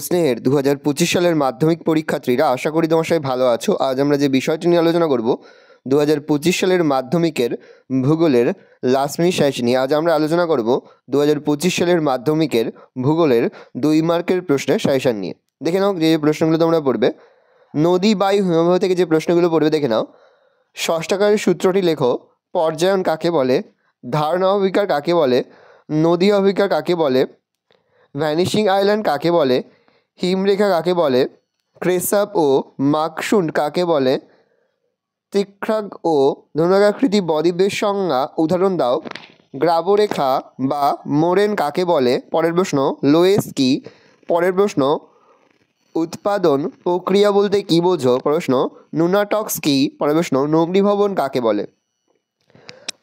স্নেহের 2025 সালের মাধ্যমিক পরীক্ষার্থীরা, আশা করি তোমার সবাই ভালো আছো। আজ আমরা যে বিষয়টি নিয়ে আলোচনা করব 2025 সালের মাধ্যমিকের ভূগোলের লাস্ট মিনিট সাজেশন নিয়ে। আজ আমরা আলোচনা করব 2025 সালের মাধ্যমিকের ভূগোলের 2 মার্কের প্রশ্নের সাজেশন নিয়ে। দেখে নাও যে প্রশ্নগুলো তোমরা পড়বে। নদী, বায়ু, হিমবাহ থেকে যে প্রশ্নগুলো পড়বে দেখে নাও। ষষ্ঠাকারের সূত্রটি লেখো। পর্যায়ন কাকে বলে? ধারণা অভিকার কাকে বলে? নদী অভিকার কাকে বলে? ভ্যানিশিং আইল্যান্ড কাকে বলে? হিমরেখা কাকে বলে? ক্রেসাপ ও মাকশুন্ড কাকে বলে? তীক্ষ্রাগ ও ধনুকাকৃতি বদ্বীপের সংজ্ঞা উদাহরণ দাও। গ্রাবরেখা বা মোরেন কাকে বলে? পরের প্রশ্ন। লোয়েস কি? পরের প্রশ্ন। উৎপাদন প্রক্রিয়া বলতে কি বোঝো? প্রশ্ন। নুনাটক্স কি? পরের প্রশ্ন। নগ্নিভবন কাকে বলে?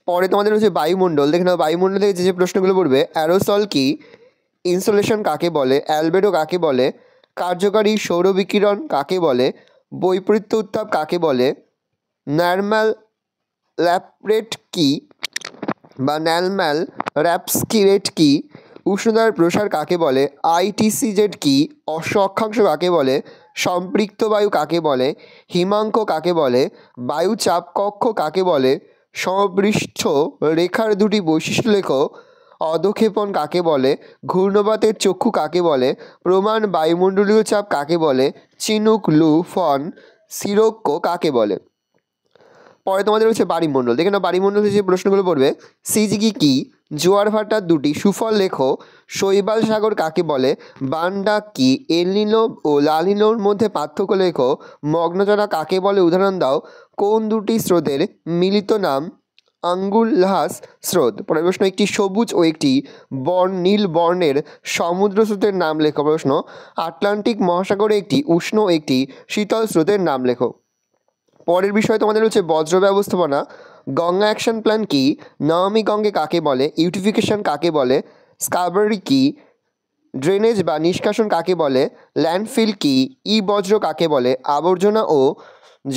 পরে তোমাদের হচ্ছে বায়ুমণ্ডল। দেখে নাও বায়ুমণ্ডল থেকে যে প্রশ্নগুলো পড়বে। অ্যারোসল কি? ইনসোলেশন কাকে বলে? অ্যালবেডো কাকে বলে? কার্যকারী সৌর বিকিরণ কাকে বলে? বৈপরীত্য উত্তাপ কাকে বলে? নর্মাল ল্যাপরেট কি বা নর্মাল র্যাপস্কি রেট কি? উষ্ণতার প্রসার কাকে বলে? আইটিসিজেড কি? অক্ষাংশ কাকে বলে? সম্পৃক্ত বায়ু কাকে বলে? হিমাঙ্ক কাকে বলে? বায়ু চাপ কক্ষ কাকে বলে? সমপৃষ্ঠ রেখার দুটি বৈশিষ্ট্য লেখো। অধক্ষেপণ কাকে বলে? ঘূর্ণপাতের চক্ষু কাকে বলে? প্রমাণ বায়ুমণ্ডলীয় চাপ কাকে বলে? চিনুক, লু, ফন, সিরোক্ষ কাকে বলে? পরে তোমাদের হচ্ছে বায়ুমণ্ডল। দেখে নাও বায়ুমণ্ডলে যে প্রশ্নগুলো পড়বে। সিজিকি কি? জোয়ার ভাটার দুটি সুফল লেখো। শৈবাল সাগর কাকে বলে? বানডাক কি? এলনিনো ও লানিনোর মধ্যে পার্থক্য লেখো। মগ্নচড়া কাকে বলে? উদাহরণ দাও। কোন দুটি স্রোতের মিলিত নাম আঙ্গুলহাস স্রোত? পরের প্রশ্ন। একটি সবুজ ও একটি নীল বর্ণের সমুদ্র স্রোতের নাম লেখো। প্রশ্ন। আটলান্টিক মহাসাগরে একটি উষ্ণ ও একটি শীতল স্রোতের নাম লেখো। পরের বিষয় তোমাদের হচ্ছে বজ্র ব্যবস্থাপনা। গঙ্গা অ্যাকশন প্ল্যান কি? নমামি গঙ্গে কাকে বলে? ইউটিফিকেশন কাকে বলে? স্কারবারি কি? ড্রেনেজ বা নিষ্কাশন কাকে বলে? ল্যান্ডফিল কি? বজ্র কাকে বলে? আবর্জনা ও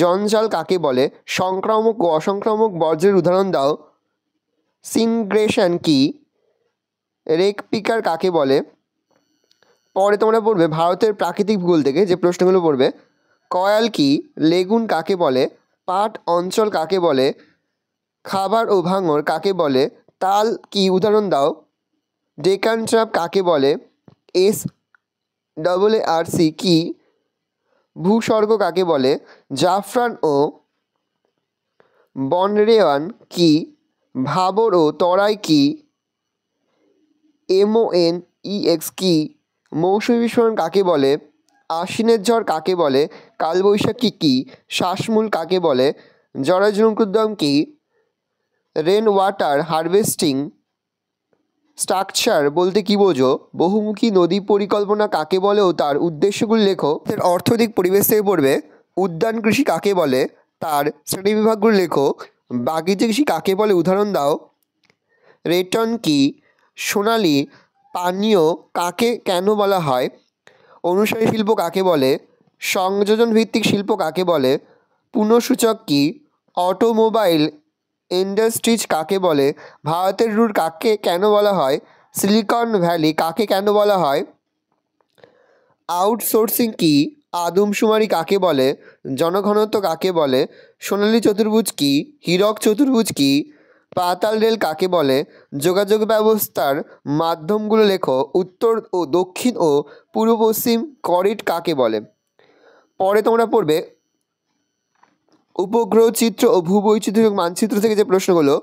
জঞ্জাল কাকে বলে? সংক্রামক ও অসংক্রামক বজ্রের উদাহরণ দাও। সিনগ্রেশন কি? রেক পিকার কাকে বলে? পরে তোমরা পড়বে ভারতের প্রাকৃতিক ভূগোল থেকে যে প্রশ্নগুলো পড়বে। কয়াল কি? লেগুন কাকে বলে? পাট অঞ্চল কাকে বলে? খাবার ও ভাঙর কাকে বলে? তাল কি? উদাহরণ দাও। ডেকান ট্রাপ কাকে বলে? SAARC কি? ভূস্বর্গ কাকে বলে? জাফরান ও বনরেওয়ান কি? ভাবর ও তরাই কি? MONEX কি? মৌসুমী বিস্ফোরণ কাকে বলে? আশ্বিনের ঝড় কাকে বলে? কালবৈশাখী কি? শ্বাসমূল কাকে বলে? জরাজুলুকুদ্দাম কি? রেন ওয়াটার হারভেস্টিং স্ট্রাকচার বলতে কি বোঝো? বহুমুখী নদী পরিকল্পনা কাকে বলে ও তার উদ্দেশ্যগুলি লেখো। এর অর্থনৈতিক পরিবেশ থেকে পড়বে। উদ্যান কৃষি কাকে বলে? তার শ্রেণীবিভাগগুলি লেখো। বাগিচা কৃষি কাকে বলে? উদাহরণ দাও। রেটন কি? সোনালী পানীয় কাকে কেন বলা হয়? অনুসারী শিল্প কাকে বলে? সংযোজন ভিত্তিক শিল্প কাকে বলে? পুনঃসূচক কি? অটোমোবাইল ইন্ডাস্ট্রিজ কাকে বলে? ভারতের রুট কাকে কেন বলা হয়? সিলিকন ভ্যালি কাকে কেন বলা হয়? আউটসোর্সিং কি? আদমশুমারি কাকে বলে? জনঘনত্ব কাকে বলে? সোনালী চতুর্ভুজ কি? হীরক চতুর্ভুজ কি? পাতাল রেল কাকে বলে? যোগাযোগ ব্যবস্থার মাধ্যমগুলো লেখো। উত্তর ও দক্ষিণ ও পূর্ব পশ্চিম করিড কাকে বলে? পরে তোমরা পড়বে উপগ্রহ চিত্র ও ভূবৈচিত্র্য মানচিত্র থেকে যে প্রশ্নগুলো।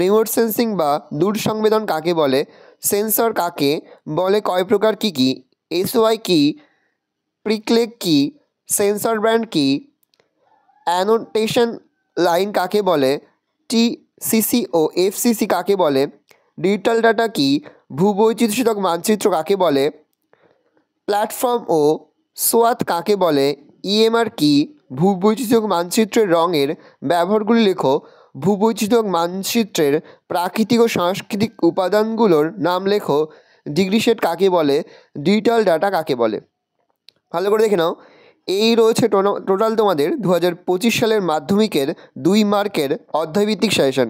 রিমোট সেন্সিং বা দূর সংবেদন কাকে বলে? সেন্সর কাকে বলে? কয় প্রকার কি কি? SOI কি? প্রিক্লেক কি? সেন্সর ব্যান্ড কি? অ্যানোটেশন লাইন কাকে বলে? TCC ও FCC কাকে বলে? ডিজিটাল ডাটা কি? ভূবৈচিত্র্যসূচক মানচিত্র কাকে বলে? প্ল্যাটফর্ম ও সোয়াত কাকে বলে? EMR কি? ভূবৈচিত্র্যসূচক মানচিত্রের রঙের ব্যবহারগুলি লেখো। ভূবৈচিত্র্যসূচক মানচিত্রের প্রাকৃতিক ও সাংস্কৃতিক উপাদানগুলোর নাম লেখো। ডিগ্রি সেট কাকে বলে? ডিজিটাল ডাটা কাকে বলে? ভালো করে দেখে নাও। এই রয়েছে টোটাল তোমাদের 2025 সালের মাধ্যমিকের 2 মার্কের অধ্যায়ভিত্তিক সাজেশন।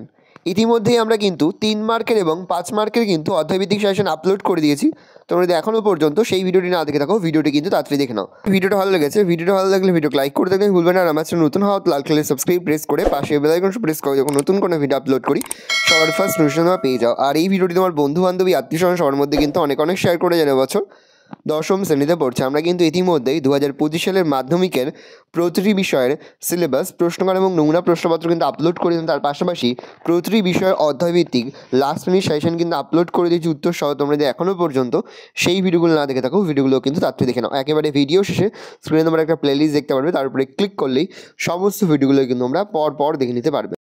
ইতিমধ্যেই আমরা কিন্তু 3 মার্কের এবং 5 মার্কের কিন্তু অধ্যায়ভিত্তিক সাজেশন আপলোড করে দিয়েছি। তোমরা যদি এখনও পর্যন্ত সেই ভিডিওটি না দেখে থাকো, ভিডিওটি কিন্তু তাড়াতাড়ি দেখে নাও। ভিডিওটা ভালো লেগেছে, ভিডিওটা ভালো লাগলে ভিডিওকে লাইক করে দেবেন, ভুলবেন না। আর আমার চ্যানেল নতুন হওয়া লাল কালারের সাবস্ক্রাইব প্রেস করে পাশে বেল আইকন প্রেস করে যখন নতুন কোনো ভিডিও আপলোড করি সবার ফার্স্ট নোটিফিকেশন তোমরা পেয়ে যাও। আর এই ভিডিওটি তোমার বন্ধু বান্ধবী আত্মীয়স্বজন সবার মধ্যে কিন্তু অনেক শেয়ার করে জানে। বছর 10ম শ্রেণীতে পড়ছে, আমরা কিন্তু ইতিমধ্যেই 2025 সালের মাধ্যমিকের প্রতিটি বিষয়ের সিলেবাস, প্রশ্নকাল এবং নমুনা প্রশ্নপত্র কিন্তু আপলোড করে দিন। তার পাশাপাশি প্রতিটি বিষয়ের অধ্যায়ভিত্তিক লাস্ট মিনিট সাজেশন কিন্তু আপলোড করে দিয়েছি উত্তর সহ। তোমরা যদি এখনও পর্যন্ত সেই ভিডিওগুলো না দেখে থাকো, ভিডিওগুলো কিন্তু তাড়াতাড়ি দেখে নাও। একেবারে ভিডিও শেষে স্ক্রিনে তোমরা একটা প্লেলিস্ট দেখতে পারবে, তার উপরে ক্লিক করলেই সমস্ত ভিডিওগুলো কিন্তু তোমরা পর দেখে নিতে পারবে।